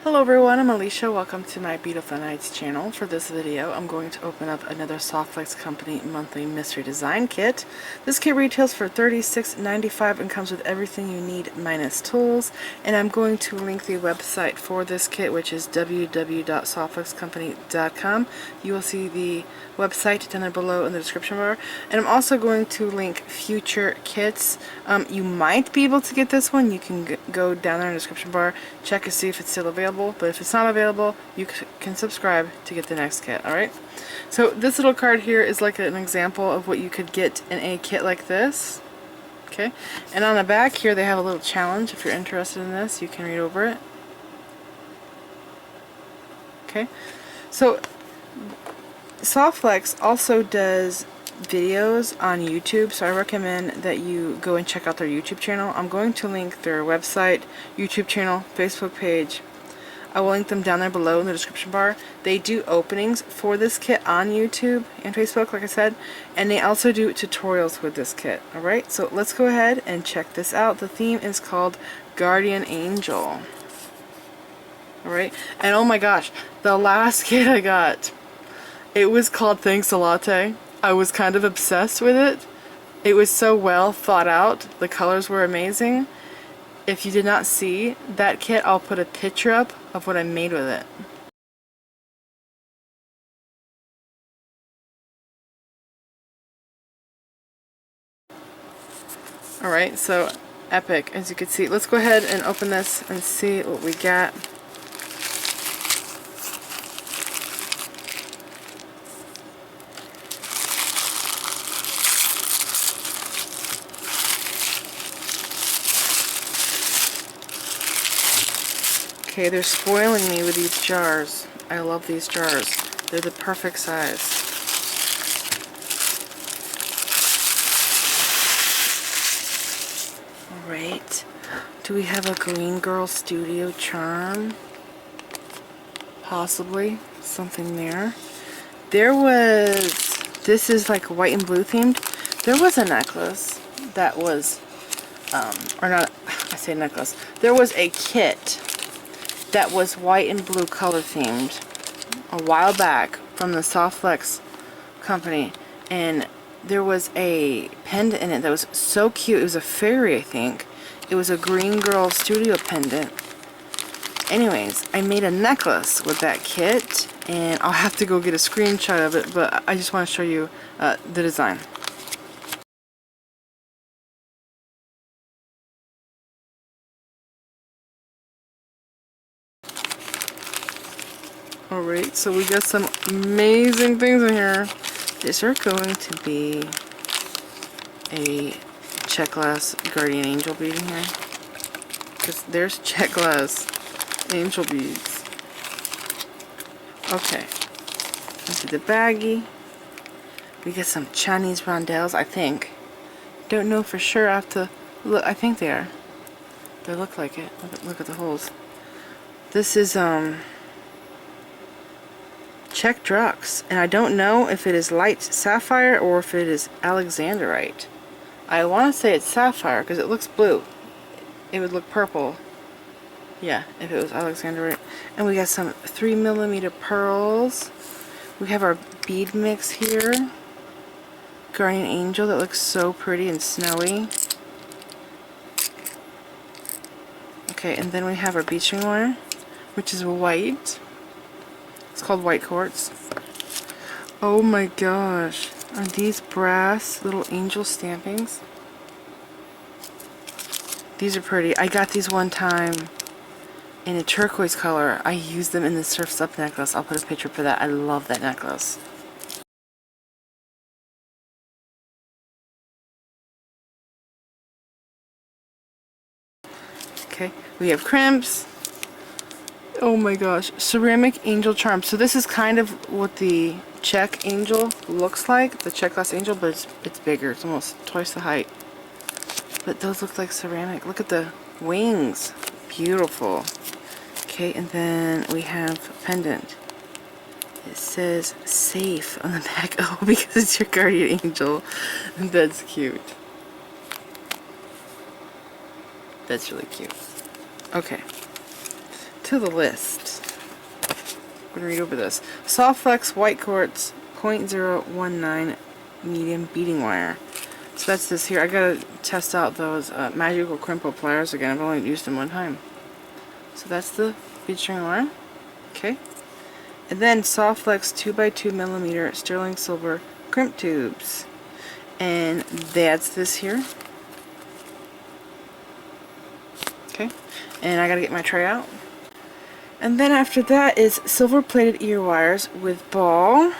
Hello everyone, I'm Alicia. Welcome to my Beautiful Nights channel. For this video, I'm going to open up another Softflex Company monthly mystery design kit. This kit retails for $36.95 and comes with everything you need minus tools. And I'm going to link the website for this kit, which is www.softflexcompany.com. You will see the website down there below in the description bar. And I'm also going to link future kits. You might be able to get this one. You can go down there in the description bar, check to see if it's still available. But if it's not available, you can subscribe to get the next kit. Alright, so this little card here is like an example of what you could get in a kit like this. Okay, and on the back here they have a little challenge. If you're interested in this, you can read over it. Okay, so Softflex also does videos on YouTube, so I recommend that you go and check out their YouTube channel. I'm going to link their website, YouTube channel, Facebook page. I will link them down there below in the description bar. They do openings for this kit on YouTube and Facebook, like I said, and they also do tutorials with this kit. Alright, so let's go ahead and check this out. The theme is called Guardian Angel. Alright, and oh my gosh, the last kit I got, it was called Thanks a Latte. I was kind of obsessed with it. It was so well thought out. The colors were amazing. If you did not see that kit, I'll put a picture up of what I made with it. Alright, so epic, as you can see. Let's go ahead and open this and see what we got. Okay, they're spoiling me with these jars. I love these jars. They're the perfect size. Alright. Do we have a Green Girl Studio charm? Possibly. Something there. There was... This is like white and blue themed. There was a necklace that was... or not... I say necklace. There was a kit that was white and blue color themed a while back from the Softflex Company, and there was a pendant in it that was so cute. It was a fairy, I think. It was a Green Girl Studio pendant. Anyways, I made a necklace with that kit, and I'll have to go get a screenshot of it, but I just want to show you the design. Alright, so we got some amazing things in here. These are going to be a check glass Guardian Angel bead in here. Because there's check glass angel beads. Okay. Let's see the baggie. We got some Chinese rondelles, I think. Don't know for sure. I have to look. I think they are. They look like it. Look at the holes. This is, Check Drux, and I don't know if it is light sapphire or if it is alexandrite. I want to say it's sapphire because it looks blue. It would look purple, yeah, if it was alexandrite. And we got some 3mm pearls. We have our bead mix here. Guardian Angel that looks so pretty and snowy. Okay, and then we have our bead string wire, which is white. It's called White Quartz. Oh my gosh. Are these brass little angel stampings? These are pretty. I got these one time in a turquoise color. I used them in the Surf's Up necklace. I'll put a picture for that. I love that necklace. Okay, we have crimps. Oh my gosh, ceramic angel charm. So this is kind of what the check angel looks like, the check glass angel, but it's bigger. It's almost twice the height. But those look like ceramic. Look at the wings. Beautiful. Okay, and then we have a pendant. It says safe on the back. Oh, because it's your guardian angel. That's cute. That's really cute. Okay. to the list. I'm going to read over this. Soft Flex White Quartz 0.019 medium beading wire. So that's this here. I gotta test out those magical crimple pliers again. I've only used them one time. So that's the bead string wire. Okay. And then Soft Flex 2x2 millimeter sterling silver crimp tubes. And that's this here. Okay. And I gotta get my tray out. And then after that is silver plated ear wires with ball.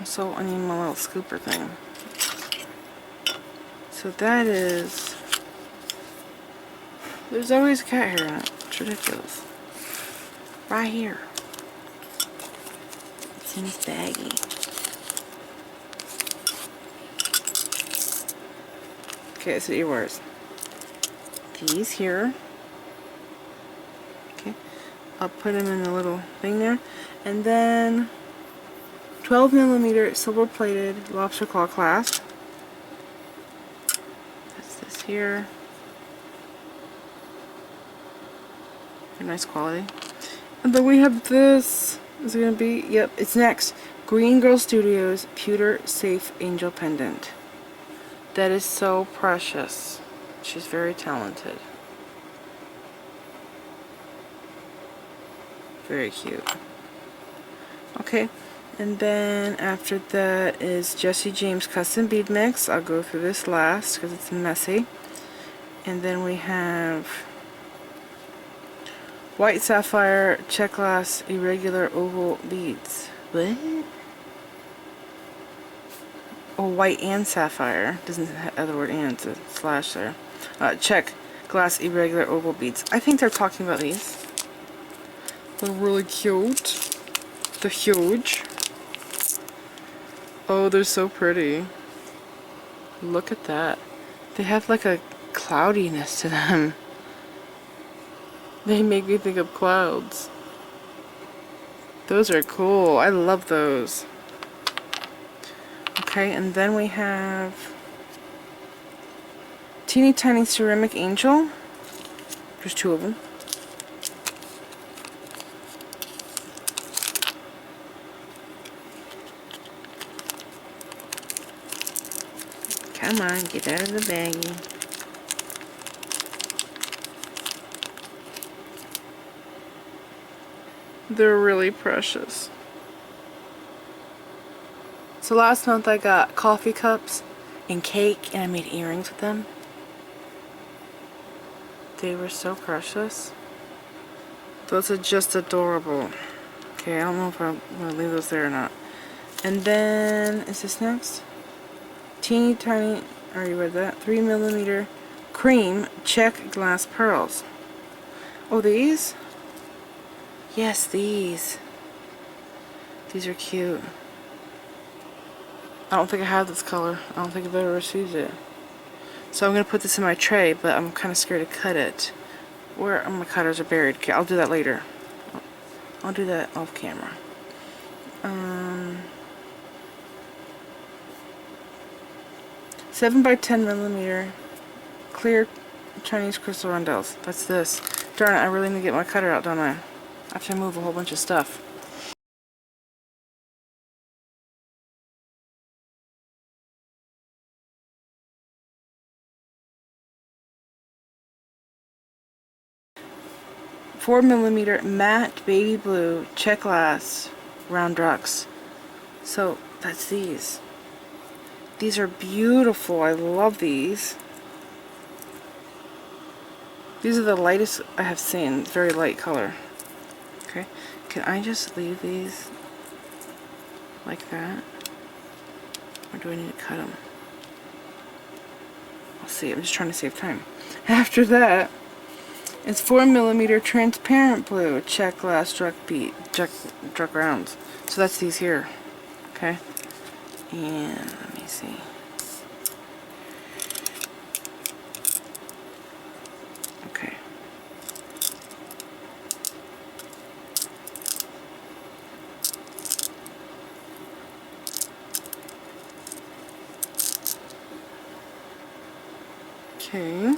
So I need my little scooper thing. So that is, there's always a cat hair in it. It's ridiculous. Right here. It's in this baggie. Okay, so ear wires. These here. Okay. I'll put them in a little thing there. And then 12 millimeter silver plated lobster claw clasp. That's this here. Very nice quality. And then we have this. Is it going to be? Yep, it's next. Green Girl Studios Pewter Safe Angel Pendant. That is so precious. She's very talented. Very cute. Okay, and then after that is Jesse James Custom Bead Mix. I'll go through this last because it's messy. And then we have White Sapphire Check Glass Irregular Oval Beads. What? Oh, white and sapphire. Doesn't have the word and, it's a slash there. Check Glass Irregular Oval Beads. I think they're talking about these. They're really cute. They're huge. Oh, they're so pretty. Look at that. They have like a cloudiness to them. They make me think of clouds. Those are cool. I love those. Okay, and then we have Teeny Tiny Ceramic Angel. There's two of them. Come on, get out of the baggie. They're really precious. So last month I got coffee cups and cake and I made earrings with them. They were so precious. Those are just adorable. Okay, I don't know if I'm going to leave those there or not. And then, is this next? Teeny Tiny, I already read that, 3 millimeter cream check glass pearls. Oh, these? Yes, these. These are cute. I don't think I have this color. I don't think I've ever received it. So I'm going to put this in my tray, but I'm kind of scared to cut it. Where my cutters are buried. Okay, I'll do that later. I'll do that off camera. 7 by 10 millimeter clear Chinese crystal rondelles. That's this. Darn it, I really need to get my cutter out, don't I? After I move a whole bunch of stuff. Four millimeter matte baby blue check glass round drugs. So that's these. These are beautiful. I love these. These are the lightest I have seen. It's very light color. Okay. Can I just leave these like that? Or do I need to cut them? I'll see. I'm just trying to save time. After that, it's 4 millimeter transparent blue check glass struck rounds. So that's these here. Okay. And let me see. Okay. Okay.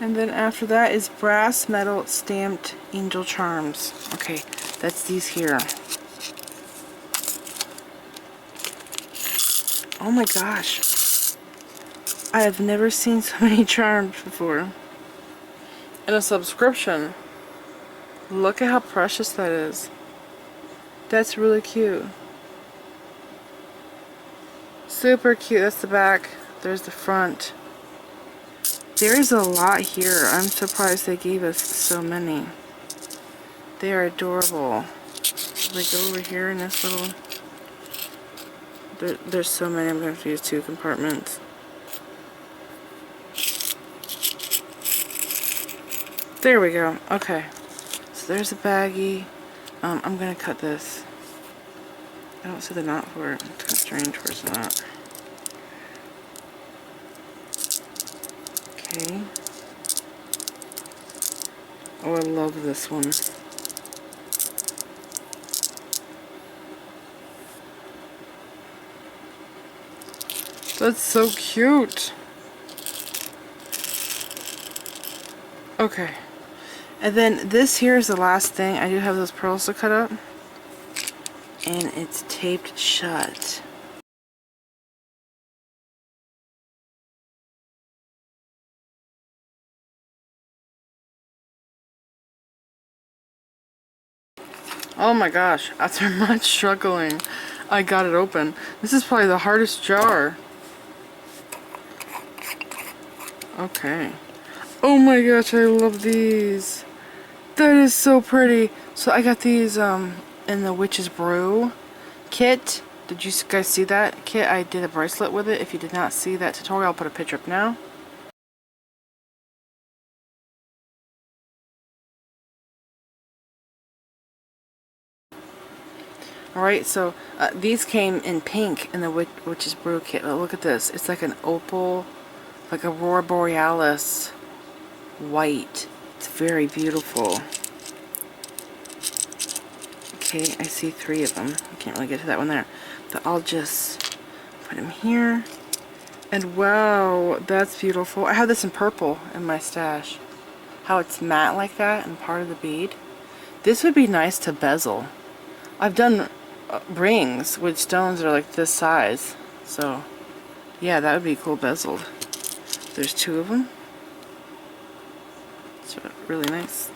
And then after that is brass metal stamped angel charms. Okay, that's these here. Oh my gosh. I have never seen so many charms before. And a subscription. Look at how precious that is. That's really cute. Super cute. That's the back. There's the front. There's a lot here. I'm surprised they gave us so many. They are adorable. They go over here in this little... There's so many. I'm going to have to use 2 compartments. There we go. Okay. So there's a baggie. I'm going to cut this. I don't see the knot for it. It's kind of strange where's the knot. Okay. Oh, I love this one. That's so cute. Okay. And then this here is the last thing. I do have those pearls to cut up. And it's taped shut. Oh my gosh, after much struggling, I got it open. This is probably the hardest jar. Okay. Oh my gosh, I love these. That is so pretty. So I got these in the Witch's Brew kit. Did you guys see that kit? I did a bracelet with it. If you did not see that tutorial, I'll put a picture up now. Alright, so these came in pink in the Witch's Brew kit. But look at this. It's like an opal, like Aurora Borealis white. It's very beautiful. Okay, I see 3 of them. I can't really get to that one there. But I'll just put them here. And wow, that's beautiful. I have this in purple in my stash. How it's matte like that and part of the bead. This would be nice to bezel. I've done rings with stones that are like this size. So, yeah, that would be cool bezeled. There's 2 of them. It's really nice.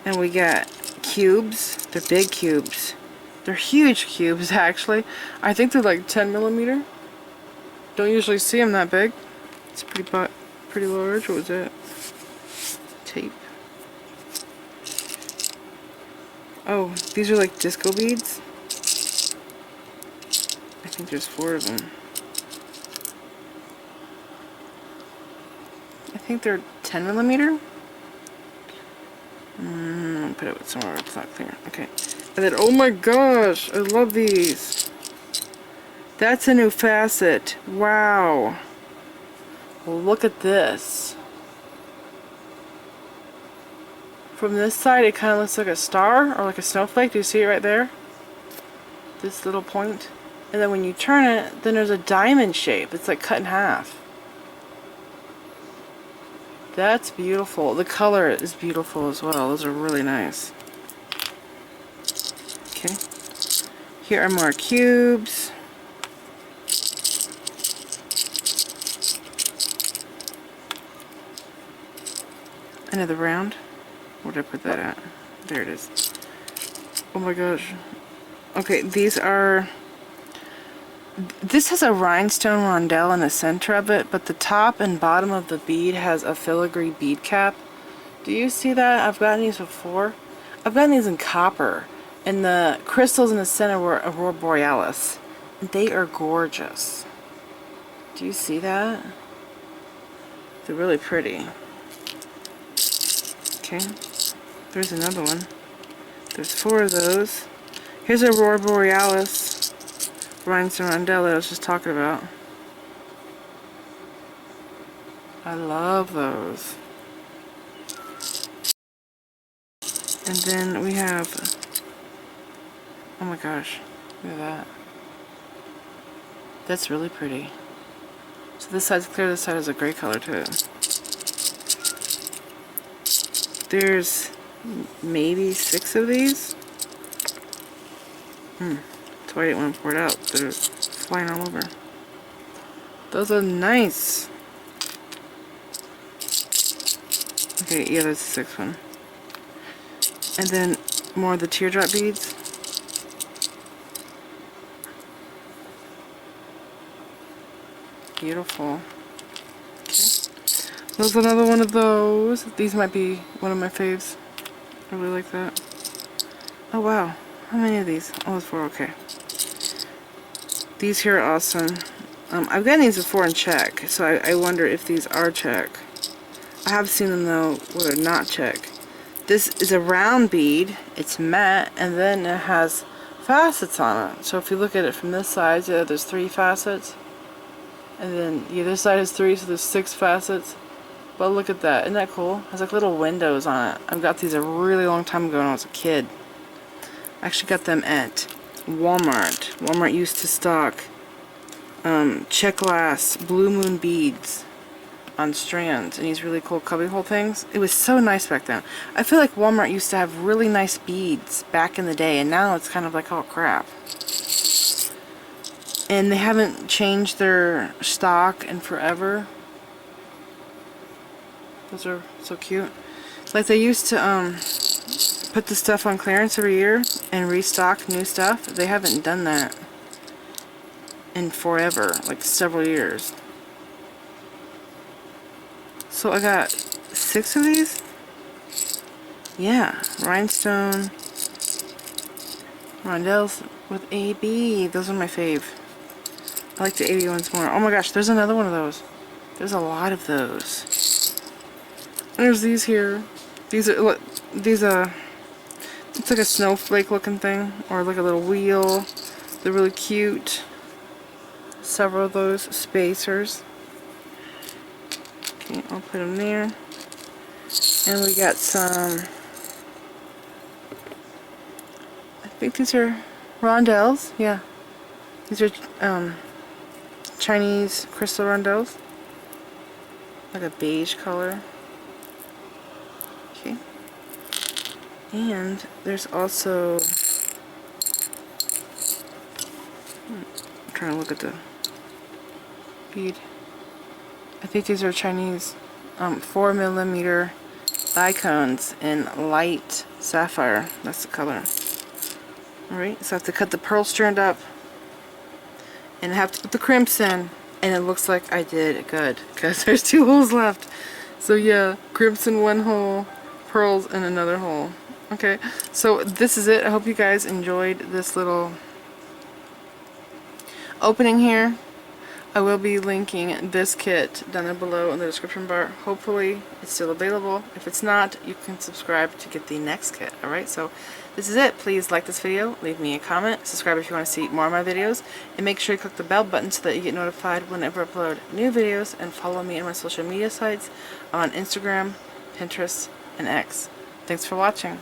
And we got cubes. They're big cubes. They're huge cubes, actually. I think they're like 10 millimeter. Don't usually see them that big. It's pretty large. What was that? Tape. Oh, these are like disco beads. I think there's 4 of them. I think they're 10 millimeter. Put it somewhere where it's not clear. Okay. And then, oh my gosh, I love these. That's a new facet. Wow. Well, look at this. From this side, it kind of looks like a star or like a snowflake. Do you see it right there? This little point. And then when you turn it, then there's a diamond shape. It's like cut in half. That's beautiful. The color is beautiful as well. Those are really nice. Okay. Here are more cubes. Another round. Where did I put that at? There it is. Oh my gosh. Okay, these are... This has a rhinestone rondelle in the center of it, but the top and bottom of the bead has a filigree bead cap. Do you see that? I've gotten these before. I've gotten these in copper, and the crystals in the center were Aurora Borealis. They are gorgeous. Do you see that? They're really pretty. Okay, there's another one. There's 4 of those. Here's Aurora Borealis. Rhinestone rondelle I was just talking about. I love those. And then we have, oh my gosh, look at that. That's really pretty. So this side's clear, this side has a gray color to it. There's maybe 6 of these. That's why I didn't want to pour it out. They're flying all over. Those are nice. Okay, yeah, that's the 6th one. And then more of the teardrop beads. Beautiful. Okay. There's another one of those. These might be one of my faves. I really like that. Oh wow. How many of these? Oh, there's 4. Okay. These here are awesome. I've gotten these before in check, so I wonder if these are check. I have seen them though where they're not check. This is a round bead. It's matte, and then it has facets on it. So if you look at it from this side, yeah, there's 3 facets. And then the other side is 3, so there's 6 facets. But look at that. Isn't that cool? It has like little windows on it. I've got these a really long time ago when I was a kid. I actually got them at Walmart. Walmart used to stock check glass blue moon beads on strands and these really cool cubbyhole things. It was so nice back then. I feel like Walmart used to have really nice beads back in the day, and now it's kind of like, oh crap. And they haven't changed their stock in forever. Those are so cute. Like they used to put the stuff on clearance every year and restock new stuff. They haven't done that in forever, like several years. So I got 6 of these. Yeah, rhinestone rondelles with AB. Those are my fave. I like the AB ones more. Oh my gosh, there's another one of those. There's a lot of those. There's these here. These are it's like a snowflake looking thing, or like a little wheel. They're really cute. Several of those spacers. Okay, I'll put them there. And we got some, I think these are rondelles. Yeah. These are Chinese crystal rondelles. Like a beige color. Okay. And there's also, I'm trying to look at the bead. I think these are Chinese 4mm thigh cones in light sapphire. That's the color. Alright, so I have to cut the pearl strand up and I have to put the crimps in, and it looks like I did good because there's 2 holes left. So yeah, crimps in 1 hole, pearls in another hole. Okay, so this is it. I hope you guys enjoyed this little opening here. I will be linking this kit down there below in the description bar. Hopefully it's still available. If it's not, you can subscribe to get the next kit. Alright, so this is it. Please like this video, leave me a comment, subscribe if you want to see more of my videos, and make sure you click the bell button so that you get notified whenever I upload new videos, and follow me on my social media sites on Instagram, Pinterest, and X. Thanks for watching.